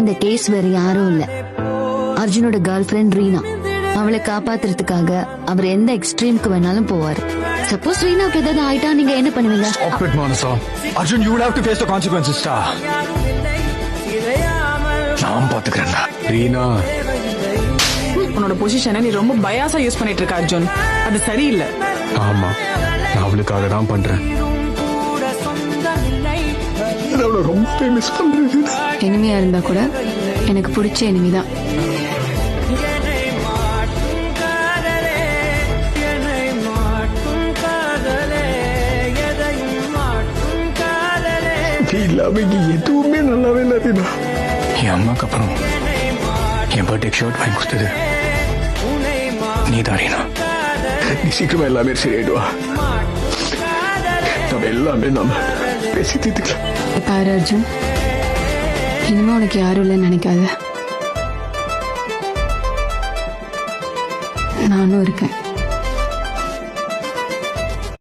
இந்த கேஸ் வேற யாரும் இல்ல, அர்ஜுனோட கேர்ள் ஃபிரெண்ட் ரீனா. அவளை காப்பாத்துறதுக்காக அவர் எந்த எக்ஸ்ட்ரீம்க்கு வேணாலும் போவாரு. சப்போஸ் ரீனாவுக்கு ஏதாவது ஆயிட்டா நீங்க என்ன பண்ணுவீங்க? Stop it, Manasa. Arjun, you will have to face the consequences, star. நான் பாத்துக்கிறேன்டா. ரீனா, உன்னோட பொசிஷனை நீ ரொம்ப பயாசா யூஸ் பண்ணிட்டு இருக்க அர்ஜுன். அது சரியில்லை. ஆமா, நான் அவளுக்காக தான் பண்றேன். அவளை ரொம்ப மிஸ் பண்றேன். எனிமையா இருந்தா கூட எனக்கு பிடிச்ச எனிமிதான். இல்லாம எதுவுமே நல்லாவே இல்லை ரீனா. என் அம்மாக்கு அப்புறம் என் பர்த்டேக்கு ஷர்ட் வாங்கி கொடுத்தது நீதான் ரீனா. நீ சீக்கிரமா எல்லாமே சரியாயிடுவா. நம்ம எல்லாமே நாம பேசி தீர்த்துக்கலாம். பாரு அர்ஜுன், இனிமே உனக்கு யாரும் இல்லைன்னு நினைக்காத. நானும் இருக்கேன்.